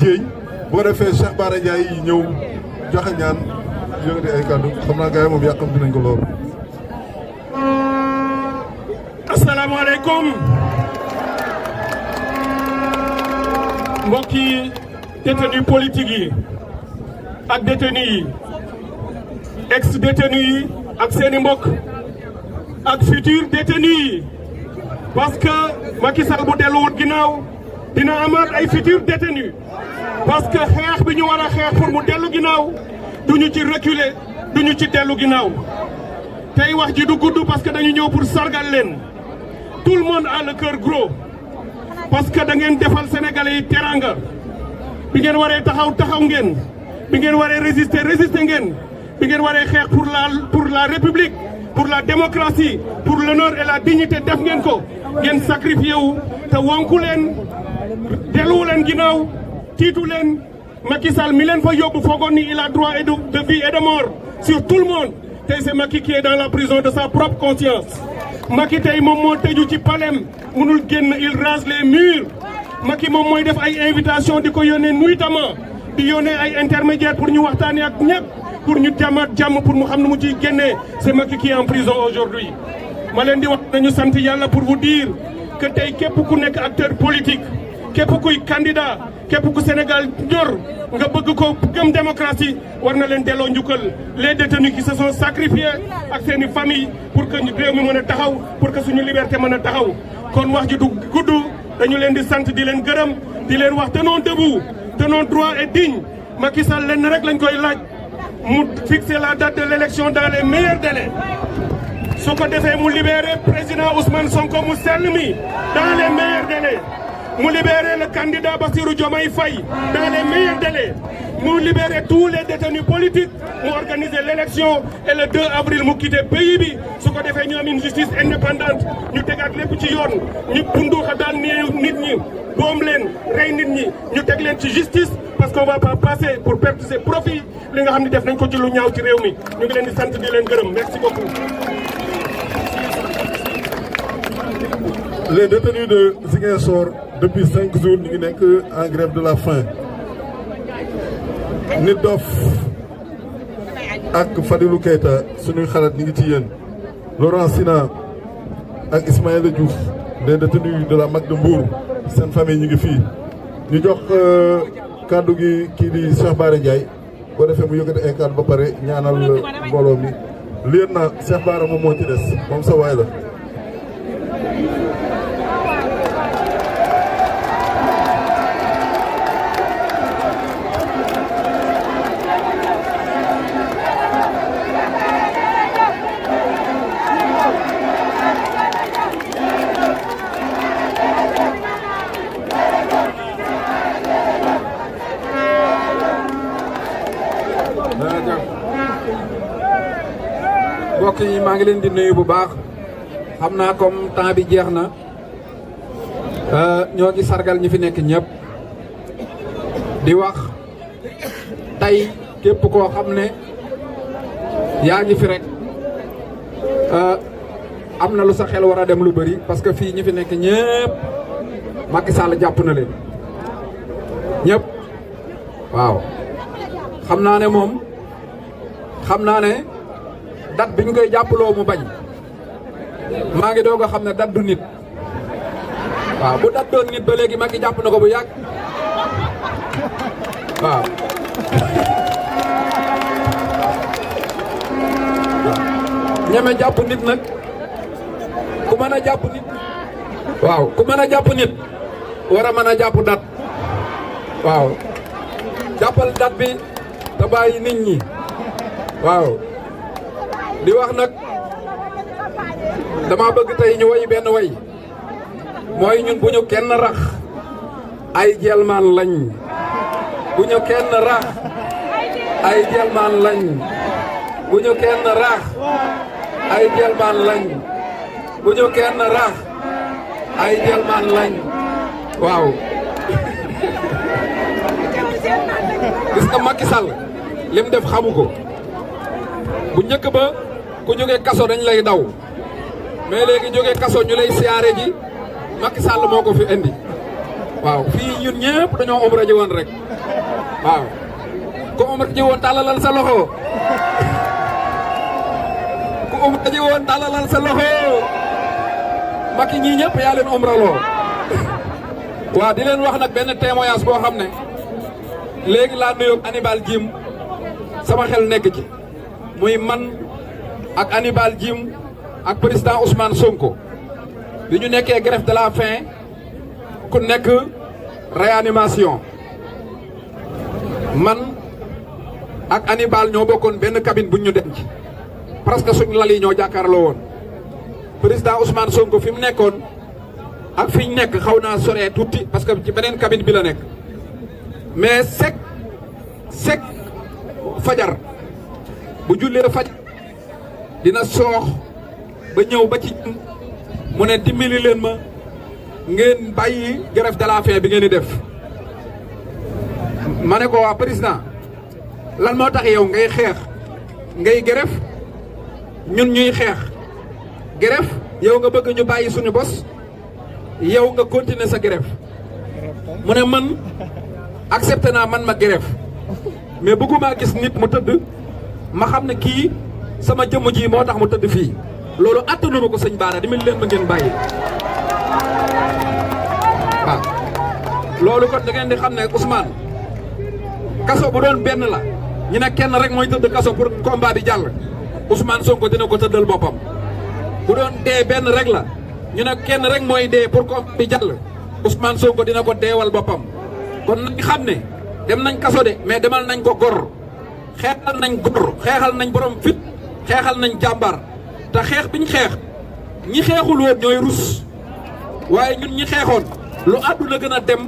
Dieye bu ko defee Cheikh Bara Ndiaye yi ñëw joxe ñaan yëngati ay kàddu xam naa gars yi moom yàqam dinañ ko lool. asalaamaaleykum mbokki détenu politique yi ak détenu yi ex détenu yi ak seeni mbokk ak futur détenu yi parce que Macky Sall bu delluwut ginnaaw dina amaat ay futur détenu parce que xeex bi ñu war a xeex pour mu dellu ginnaaw duñu ci reculer duñu ci dellu ginnaaw tey wax ji du gudd parce que dañu ñëw pour sargal leen. Tout le monde a le cœur gros parce que da ngeen defal sénégalais yi teranga bi ngeen waree taxaw ngeen bi ngeen waree résister ngeen bi ngeen waree xeex pour la république pour la démocratie pour l'honneur et la dignité def ngeen ko ngeen sacrifié wu te wonku leen delluwu leen ginnaaw tiitu leen Macky Sall mi leen fa yóbbu foogoon ni il a droit de vie et de mort sur tout le monde tey c'est Macky qui est dans la prison de sa propre conscience. Macky tey moom moo tëju ci palem mënul génn il rase les murs Macky moom mooy def ay invitation di ko yónnee nuitamment di yónnee ay intermédiaires pour ñu waxtaanee ak ñëpp pour ñu jàmmaat jàmm pour mu xam ne mu ciy génnee c'est Macky qui est en prison aujourd'hui ma leen di wax nañu sant yàlla pour vous dire que tey képp ku nekk acteur politique képp kuy candidat képp ku Sénégal ñor nga bëgg ko gëm démocratie war na leen delloo njukkal les détenus qui se sont sacrifiés ak seeni famille pour que réew mi mën a taxaw pour que suñu liberté mën a taxaw kon wax ji du gudd dañu leen di sant di leen gërëm di leen wax tenons debout tenons droit et digne Macky Sall leen rek lañ koy laaj mu fixer la date de l'élection dans les meilleurs délais su ko defee mu libérer président Ousmane Sonko mu sell mi dans les meilleurs délais mu libérer le candidat Bassirou Diomaye Faye dans les meilleurs délais mu libérer tous les détenus politiques mu organiser l'élection et le 2 avril mu quitter pays bi su ko defee ñu am une justice indépendante ñu tegaat lépp ci yoon ñu bunduxa daan nit ñi boom leen rey nit ñi ñu teg leen ci justice parce qu'on va pas passer pour perdre ses profits li nga xam ne def nañ ko ci lu ñaaw ci réew mi ñu ngi leen di sant di leen gërëm merci beaucoup. Les détenus de Ziguinchor depuis 5 jours ñu ngi nekk en grève de la faim Nit Doff ak Fadilou Keita suñuy xalaat ñu ngi ci yéen Laurent Sina ak Ismaïla Diouf des détenus de la MAC de Mbour seen famille ñu ngi fii ñu jox kàddu gi kii di Cheikh Bara Ndiaye boo defee mu yëkkati ay kàddu ba pare ñaanal mbooloo mi lieutenant Cheikh Bara moom moo ci des moom sa waay la. mbokk yi maa ngi leen di nuyu bu baax xam naa comme temps bi jeex na ñoo ngi sargal ñi fi nekk ñëpp di wax tey képp koo xam ne yaa ngi fi rek am na lu sa xel war a dem lu bëri parce que fii ñi fi nekk ñëpp Macky Sall jàpp na leen ñëpp waaw xam naa ne moom xam naa ne date bi ñu koy jàppaloo mu bañ maa ngi doog a xam ne date du nit waaw bu date doon nit ba léegi Macky jàpp na ko bu yàgg waaw ñeme jàpp nit nag ku mën a jàpp nit waaw ku mën a jàpp nit war a mën a jàpp date waaw jàppal date bi te bàyyi nit ñi waaw di wax nag dama bëgg tey ñu way benn way mooy ñun bu ñu kenn rax ay jelmaan lañ bu ñu kenn rax ay jelmaan lañ bu ñu kenn rax ay jelmaan lañ bu ñu kenn rax ay jelmaan lañ waaw gis nga Macky Sall lim def xamu ko bu njëkk ba ku jógee kaso dañ lay daw mais léegi jógee kaso ñu lay siyaare ji Macky Sall moo ko fi indi waaw fii ñun ñëpp dañoo omra ji woon rek waaw ku umra ji woon tàllalal sa loxo ku umra ji woon tàllalal sa loxo Macky ñii ñëpp yaa leen umraloo waaw di leen wax nag benn témoignage boo xam ne léegi laa nuyoog Hannibal Djim sama xel nekk ci muy man ak Hannibal Djim ak président Ousmane Sonko bi ñu nekkee grève de la faim ku nekk réanimation man ak Hannibal ñoo bokkoon benn cabine bu ñu denc presque suñ lal yi ñoo jàkkaarloo woon président Ousmane Sonko fi mu nekkoon ak fi ñu nekk xaw naa soree tuuti parce que ci beneen cabine bi la nekk mais sek fajar bu jullee fajar dina soox ba ñëw ba ci mu ne dimbali leen ma ngeen bàyyi grève de la faim bi ngeen di def ma ne ko waa président lan moo tax yow ngay xeex ngay grève ñun ñuy xeex grève yow nga bëgg ñu bàyyi suñu bos yow nga continuer sa grève mu ne man accepté naa man ma grève mais bëgguma gis nit mu tëdd ma xam ne kii sama jëmm ji moo tax mu tëdd fii loolu attanuma ko sëñ Bara dimbali leen ma ngeen bàyyi waaw loolu kon da ngeen di xam ne Ousmane kaso bu doon benn la ñu ne kenn rek mooy tëdd kaso pour combat bi jàll Ousmane Sonko dina ko tëddal boppam bu doon dee benn rek la ñu ne kenn rek mooy dee pour combat bi jàll Ousmane Sonko dina ko deewal boppam kon nañ xam ne dem nañ kaso de mais demal nañ ko gor xeexal nañ gor xeexal nañ borom fit xeexal nañ jàmbar te xeex biñ xeex ñi xeexul woon ñooy rus waaye ñun ñi xeexoon lu àdduna gën a dem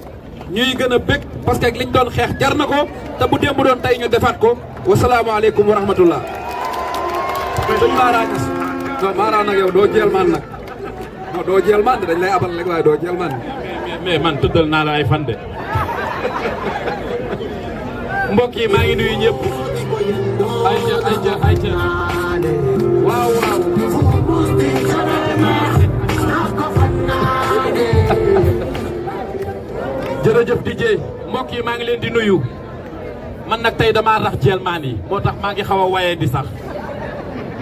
ñuy gën a bég parce que liñ doon xeex jar na ko te bu démb doon tey ñu defaat ko wasalaamaaleykum wa rahmatullah sëñ Mara Niass non Mara nag yow doo jël man nag non doo jël man dañ lay abal rek waaye doo jël man mais man tëddal naa la ay fan de mbokk yi maa ngi nuyu ñëpp ayca waaw waaw jërëjëf DJ mbokk yi maa ngi leen di nuyu man nag tey damaa rax jeel maan yi moo tax maa ngi xaw a waye di sax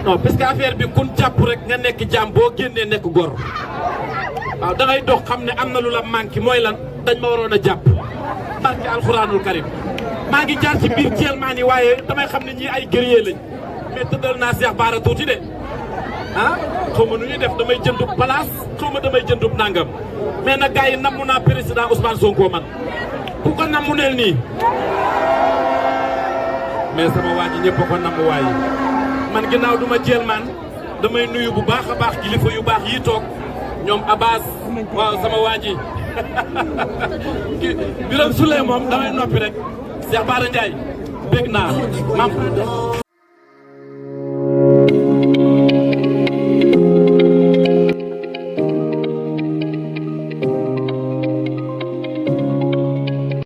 non parce que affaire bi kun jàpp rek nga nekk jàmm boo génnee nekk gor waaw da ngay dox xam ne am na lu la manqué mooy lan dañ ma waroon a jàpp barke alxuraanul karim maa ngi jaar ci biir jeel maan yi waaye damay xam ne ñii ay guerrier lañ mais tëddal naa Cheikh Bara tuuti de ah xaw ma nu ñuy def damay jëndub place xaw ma damay jëndub nangam mais nag gars yi namm naa président Ousmane Sonko man ku ko nammu neel nii mais sama waa ji ñëpp a ko namm waaye man ginnaaw du ma jël man damay nuyu bu baax a baax kilifa yu baax yi toog ñoom Abbas waaw sama waa ji Birame Souleye moom damay noppi rek Cheikh Bara Ndiaye bég naa